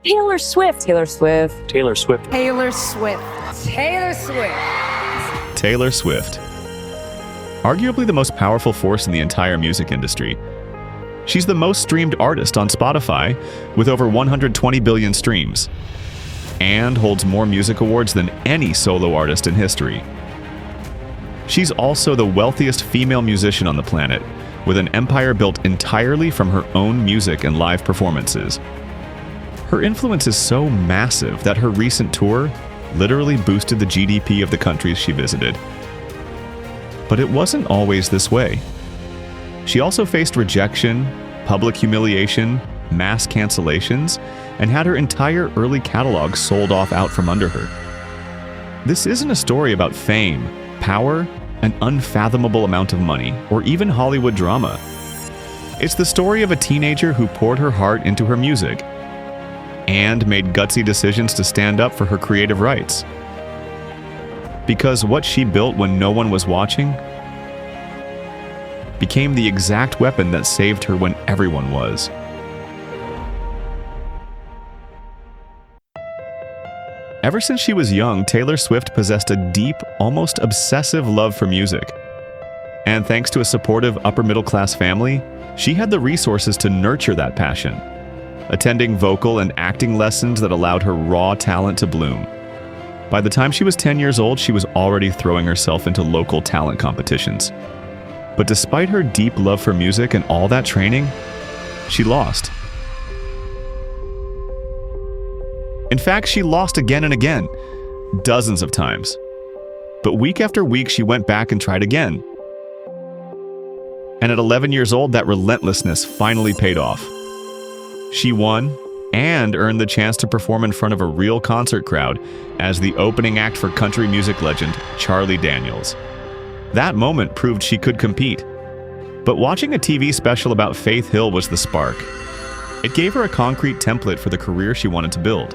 Taylor Swift. Taylor Swift. Taylor Swift. Taylor Swift. Taylor Swift. Taylor Swift. Arguably the most powerful force in the entire music industry. She's the most streamed artist on Spotify, with over 120 billion streams, and holds more music awards than any solo artist in history. She's also the wealthiest female musician on the planet, with an empire built entirely from her own music and live performances. Her influence is so massive that her recent tour literally boosted the GDP of the countries she visited. But it wasn't always this way. She also faced rejection, public humiliation, mass cancellations, and had her entire early catalog sold off out from under her. This isn't a story about fame, power, an unfathomable amount of money, or even Hollywood drama. It's the story of a teenager who poured her heart into her music and made gutsy decisions to stand up for her creative rights. Because what she built when no one was watching became the exact weapon that saved her when everyone was. Ever since she was young, Taylor Swift possessed a deep, almost obsessive love for music. And thanks to a supportive upper-middle-class family, she had the resources to nurture that passion, attending vocal and acting lessons that allowed her raw talent to bloom. By the time she was 10 years old, she was already throwing herself into local talent competitions. But despite her deep love for music and all that training, she lost. In fact, she lost again and again, dozens of times. But week after week, she went back and tried again. And at 11 years old, that relentlessness finally paid off. She won and earned the chance to perform in front of a real concert crowd as the opening act for country music legend Charlie Daniels. That moment proved she could compete. But watching a TV special about Faith Hill was the spark. It gave her a concrete template for the career she wanted to build,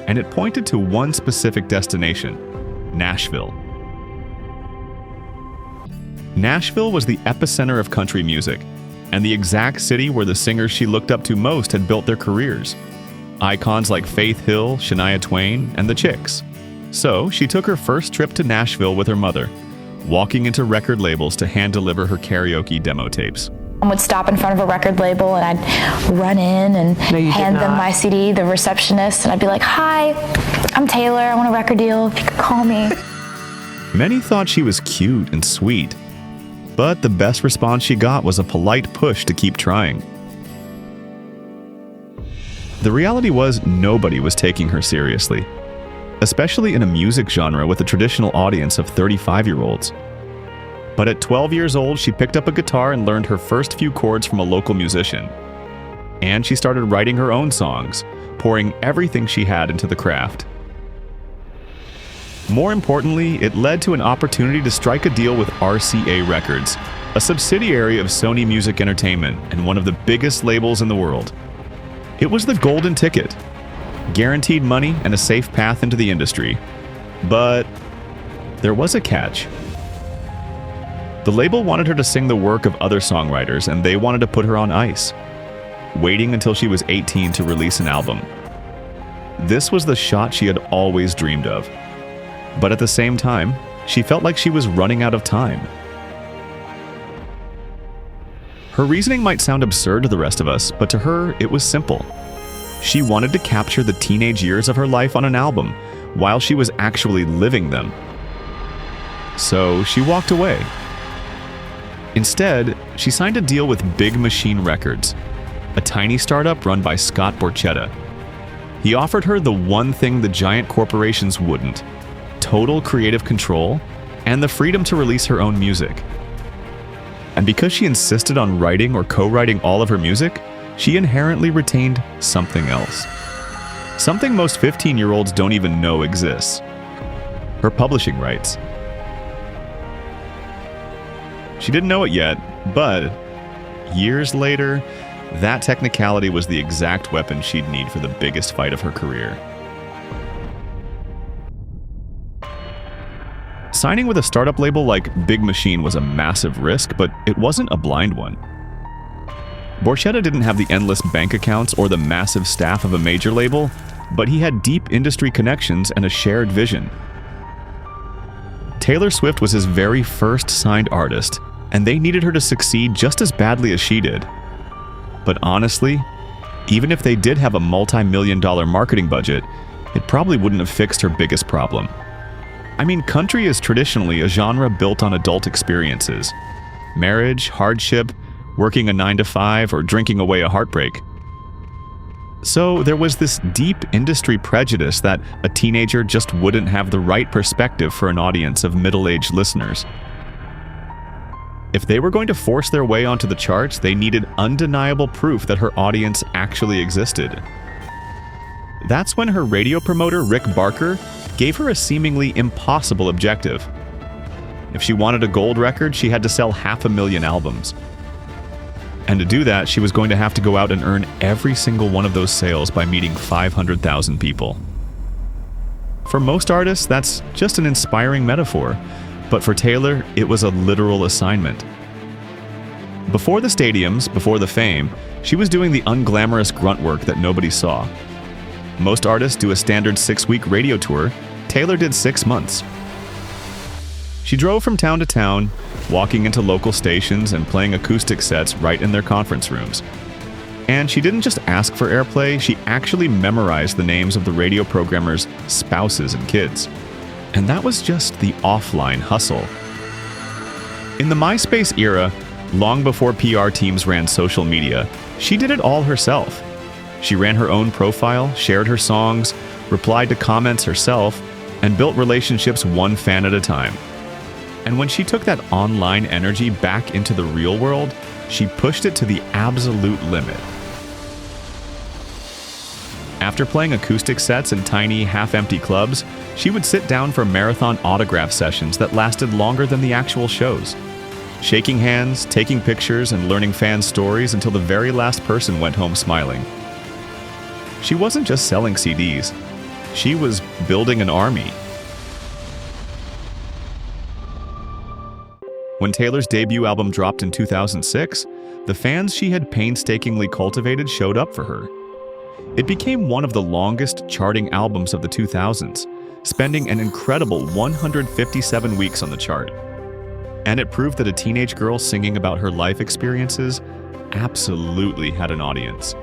and it pointed to one specific destination: Nashville. Nashville was the epicenter of country music, and the exact city where the singers she looked up to most had built their careers. Icons like Faith Hill, Shania Twain, and the Chicks. So she took her first trip to Nashville with her mother, walking into record labels to hand-deliver her karaoke demo tapes. I would stop in front of a record label and I'd run in and hand them my CD, the receptionist, and I'd be like, "Hi, I'm Taylor, I want a record deal, if you could call me." Many thought she was cute and sweet, but the best response she got was a polite push to keep trying. The reality was nobody was taking her seriously, especially in a music genre with a traditional audience of 35-year-olds. But at 12 years old, she picked up a guitar and learned her first few chords from a local musician. And she started writing her own songs, pouring everything she had into the craft. More importantly, it led to an opportunity to strike a deal with RCA Records, a subsidiary of Sony Music Entertainment and one of the biggest labels in the world. It was the golden ticket, guaranteed money and a safe path into the industry. But there was a catch. The label wanted her to sing the work of other songwriters, and they wanted to put her on ice, waiting until she was 18 to release an album. This was the shot she had always dreamed of. But at the same time, she felt like she was running out of time. Her reasoning might sound absurd to the rest of us, but to her, it was simple. She wanted to capture the teenage years of her life on an album, while she was actually living them. So she walked away. Instead, she signed a deal with Big Machine Records, a tiny startup run by Scott Borchetta. He offered her the one thing the giant corporations wouldn't: total creative control and the freedom to release her own music. And because she insisted on writing or co-writing all of her music, she inherently retained something else. Something most 15-year-olds don't even know exists: her publishing rights. She didn't know it yet, but years later, that technicality was the exact weapon she'd need for the biggest fight of her career. Signing with a startup label like Big Machine was a massive risk, but it wasn't a blind one. Borchetta didn't have the endless bank accounts or the massive staff of a major label, but he had deep industry connections and a shared vision. Taylor Swift was his very first signed artist, and they needed her to succeed just as badly as she did. But honestly, even if they did have a multi-million-dollar marketing budget, it probably wouldn't have fixed her biggest problem. I mean, country is traditionally a genre built on adult experiences. Marriage, hardship, working a 9-to-5, or drinking away a heartbreak. So there was this deep industry prejudice that a teenager just wouldn't have the right perspective for an audience of middle-aged listeners. If they were going to force their way onto the charts, they needed undeniable proof that her audience actually existed. That's when her radio promoter, Rick Barker, gave her a seemingly impossible objective. If she wanted a gold record, she had to sell 500,000 albums. And to do that, she was going to have to go out and earn every single one of those sales by meeting 500,000 people. For most artists, that's just an inspiring metaphor, but for Taylor, it was a literal assignment. Before the stadiums, before the fame, she was doing the unglamorous grunt work that nobody saw. Most artists do a standard 6-week radio tour. Taylor did 6 months. She drove from town to town, walking into local stations and playing acoustic sets right in their conference rooms. And she didn't just ask for airplay, she actually memorized the names of the radio programmers' spouses and kids. And that was just the offline hustle. In the MySpace era, long before PR teams ran social media, she did it all herself. She ran her own profile, shared her songs, replied to comments herself, and built relationships one fan at a time. And when she took that online energy back into the real world, she pushed it to the absolute limit. After playing acoustic sets in tiny, half-empty clubs, she would sit down for marathon autograph sessions that lasted longer than the actual shows. Shaking hands, taking pictures, and learning fans' stories until the very last person went home smiling. She wasn't just selling CDs. She was building an army. When Taylor's debut album dropped in 2006, the fans she had painstakingly cultivated showed up for her. It became one of the longest charting albums of the 2000s, spending an incredible 157 weeks on the chart. And it proved that a teenage girl singing about her life experiences absolutely had an audience.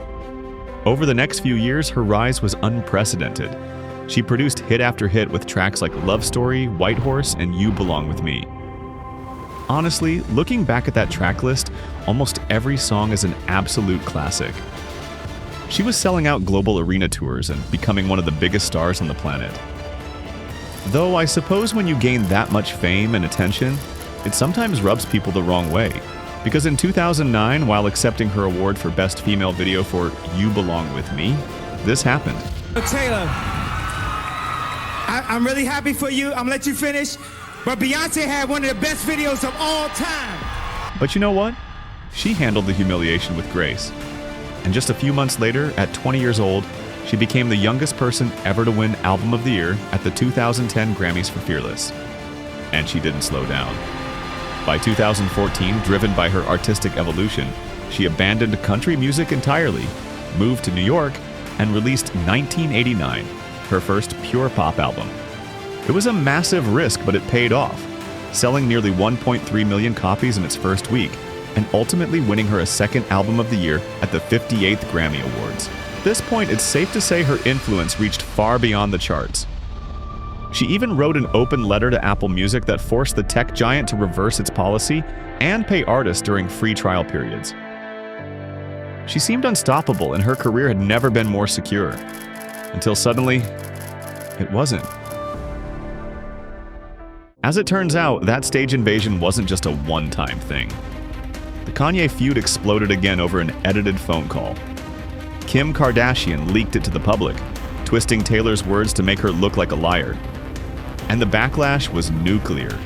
Over the next few years, her rise was unprecedented. She produced hit after hit with tracks like Love Story, White Horse, and You Belong With Me. Honestly, looking back at that track list, almost every song is an absolute classic. She was selling out global arena tours and becoming one of the biggest stars on the planet. Though I suppose when you gain that much fame and attention, it sometimes rubs people the wrong way. Because in 2009, while accepting her award for Best Female Video for You Belong With Me, this happened. Taylor, I'm really happy for you. I'm gonna let you finish. But Beyonce had one of the best videos of all time. But you know what? She handled the humiliation with grace. And just a few months later, at 20 years old, she became the youngest person ever to win Album of the Year at the 2010 Grammys for Fearless. And she didn't slow down. By 2014, driven by her artistic evolution, she abandoned country music entirely, moved to New York, and released 1989, her first pure pop album. It was a massive risk, but it paid off, selling nearly 1.3 million copies in its first week, and ultimately winning her a second Album of the Year at the 58th Grammy Awards. At this point, it's safe to say her influence reached far beyond the charts. She even wrote an open letter to Apple Music that forced the tech giant to reverse its policy and pay artists during free trial periods. She seemed unstoppable, and her career had never been more secure. Until suddenly, it wasn't. As it turns out, that stage invasion wasn't just a one-time thing. The Kanye feud exploded again over an edited phone call. Kim Kardashian leaked it to the public, twisting Taylor's words to make her look like a liar. And the backlash was nuclear.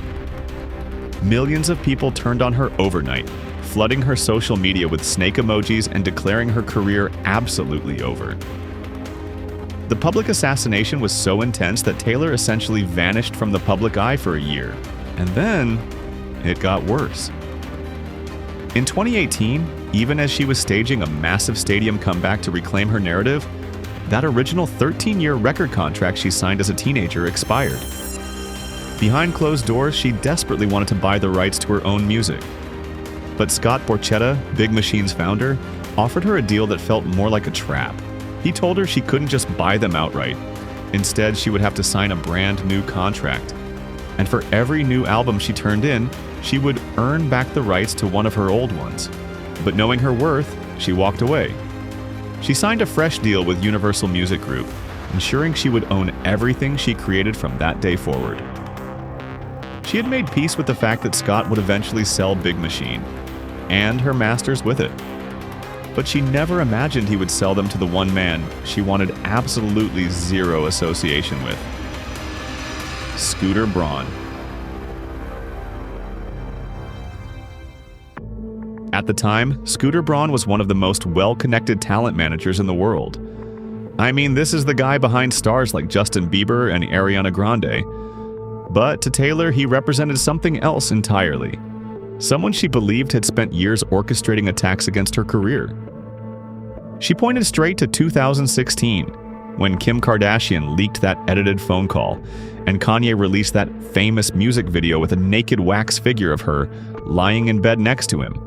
Millions of people turned on her overnight, flooding her social media with snake emojis and declaring her career absolutely over. The public assassination was so intense that Taylor essentially vanished from the public eye for a year. And then, it got worse. In 2018, even as she was staging a massive stadium comeback to reclaim her narrative, that original 13-year record contract she signed as a teenager expired. Behind closed doors, she desperately wanted to buy the rights to her own music. But Scott Borchetta, Big Machine's founder, offered her a deal that felt more like a trap. He told her she couldn't just buy them outright. Instead, she would have to sign a brand new contract. And for every new album she turned in, she would earn back the rights to one of her old ones. But knowing her worth, she walked away. She signed a fresh deal with Universal Music Group, ensuring she would own everything she created from that day forward. She had made peace with the fact that Scott would eventually sell Big Machine, and her masters with it. But she never imagined he would sell them to the one man she wanted absolutely zero association with: Scooter Braun. At the time, Scooter Braun was one of the most well-connected talent managers in the world. I mean, this is the guy behind stars like Justin Bieber and Ariana Grande. But to Taylor, he represented something else entirely. Someone she believed had spent years orchestrating attacks against her career. She pointed straight to 2016, when Kim Kardashian leaked that edited phone call, and Kanye released that famous music video with a naked wax figure of her lying in bed next to him.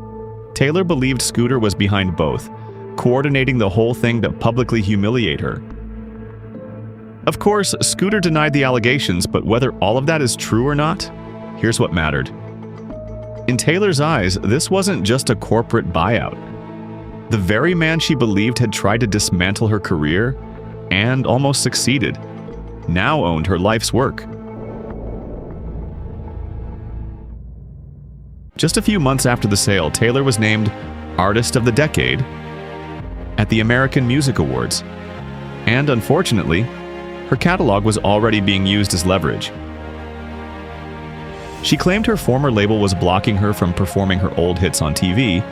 Taylor believed Scooter was behind both, coordinating the whole thing to publicly humiliate her. Of course, Scooter denied the allegations, but whether all of that is true or not, here's what mattered. In Taylor's eyes, this wasn't just a corporate buyout. The very man she believed had tried to dismantle her career, and almost succeeded, now owned her life's work. Just a few months after the sale, Taylor was named Artist of the Decade at the American Music Awards, and unfortunately, her catalog was already being used as leverage. She claimed her former label was blocking her from performing her old hits on TV,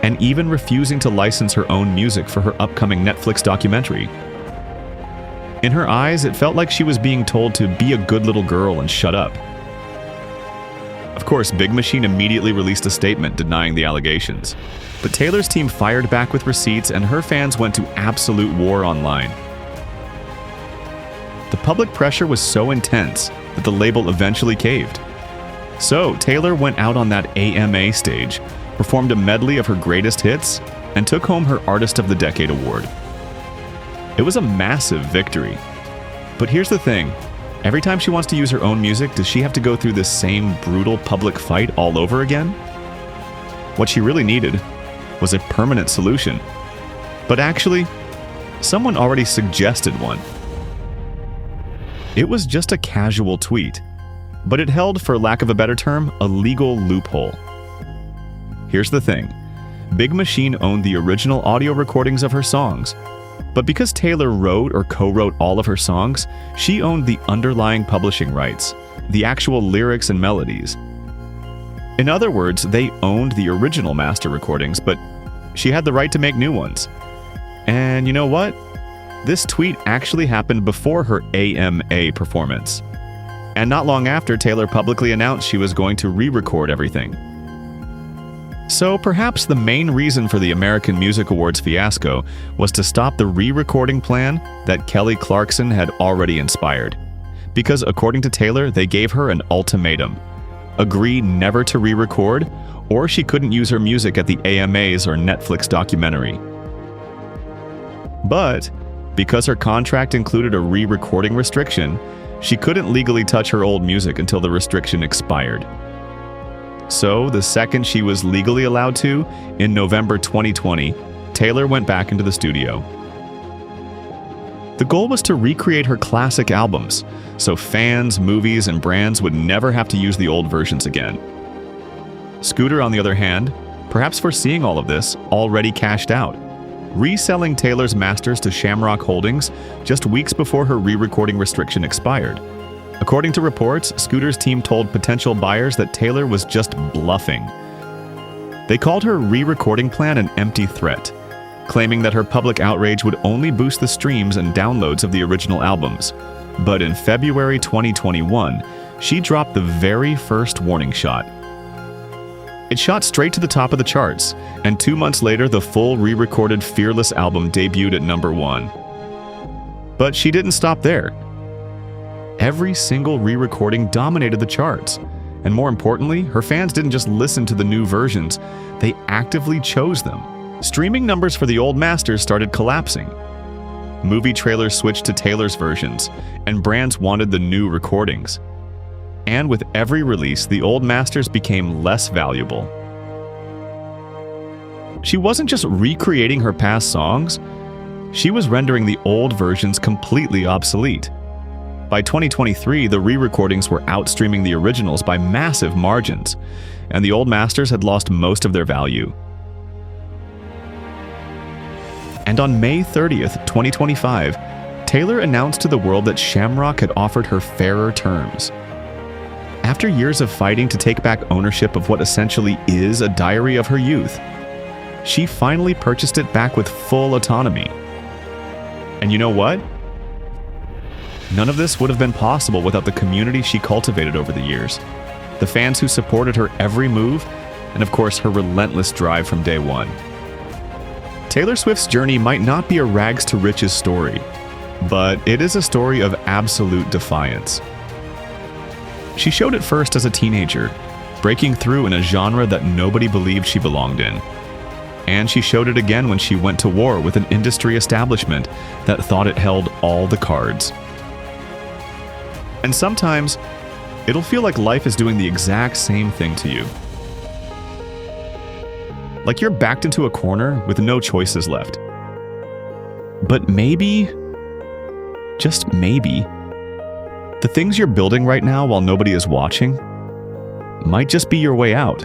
and even refusing to license her own music for her upcoming Netflix documentary. In her eyes, it felt like she was being told to be a good little girl and shut up. Of course, Big Machine immediately released a statement denying the allegations. But Taylor's team fired back with receipts, and her fans went to absolute war online. The public pressure was so intense that the label eventually caved. So Taylor went out on that AMA stage, performed a medley of her greatest hits, and took home her Artist of the Decade award. It was a massive victory. But here's the thing. Every time she wants to use her own music, does she have to go through this same brutal public fight all over again? What she really needed was a permanent solution. But actually, someone already suggested one. It was just a casual tweet, but it held, for lack of a better term, a legal loophole. Here's the thing. Big Machine owned the original audio recordings of her songs, but because Taylor wrote or co-wrote all of her songs, she owned the underlying publishing rights, the actual lyrics and melodies. In other words, they owned the original master recordings, but she had the right to make new ones. And you know what? This tweet actually happened before her AMA performance. And not long after, Taylor publicly announced she was going to re-record everything. So perhaps the main reason for the American Music Awards fiasco was to stop the re-recording plan that Kelly Clarkson had already inspired. Because according to Taylor, they gave her an ultimatum. Agree never to re-record, or she couldn't use her music at the AMAs or Netflix documentary. But because her contract included a re-recording restriction, she couldn't legally touch her old music until the restriction expired. So, the second she was legally allowed to, in November 2020, Taylor went back into the studio. The goal was to recreate her classic albums, so fans, movies, and brands would never have to use the old versions again. Scooter, on the other hand, perhaps foreseeing all of this, already cashed out, reselling Taylor's masters to Shamrock Holdings just weeks before her re-recording restriction expired. According to reports, Scooter's team told potential buyers that Taylor was just bluffing. They called her re-recording plan an empty threat, claiming that her public outrage would only boost the streams and downloads of the original albums. But in February 2021, she dropped the very first warning shot. It shot straight to the top of the charts, and 2 months later, the full re-recorded Fearless album debuted at #1. But she didn't stop there. Every single re-recording dominated the charts. And more importantly, her fans didn't just listen to the new versions, they actively chose them. Streaming numbers for the old masters started collapsing. Movie trailers switched to Taylor's versions, and brands wanted the new recordings. And with every release, the old masters became less valuable. She wasn't just recreating her past songs, she was rendering the old versions completely obsolete. By 2023, the re-recordings were outstreaming the originals by massive margins, and the old masters had lost most of their value. And on May 30th, 2025, Taylor announced to the world that Shamrock had offered her fairer terms. After years of fighting to take back ownership of what essentially is a diary of her youth, she finally purchased it back with full autonomy. And you know what? None of this would have been possible without the community she cultivated over the years, the fans who supported her every move, and of course her relentless drive from day one. Taylor Swift's journey might not be a rags to riches story, but it is a story of absolute defiance. She showed it first as a teenager, breaking through in a genre that nobody believed she belonged in. And she showed it again when she went to war with an industry establishment that thought it held all the cards. And sometimes, it'll feel like life is doing the exact same thing to you. Like you're backed into a corner with no choices left. But maybe, just maybe, the things you're building right now while nobody is watching might just be your way out.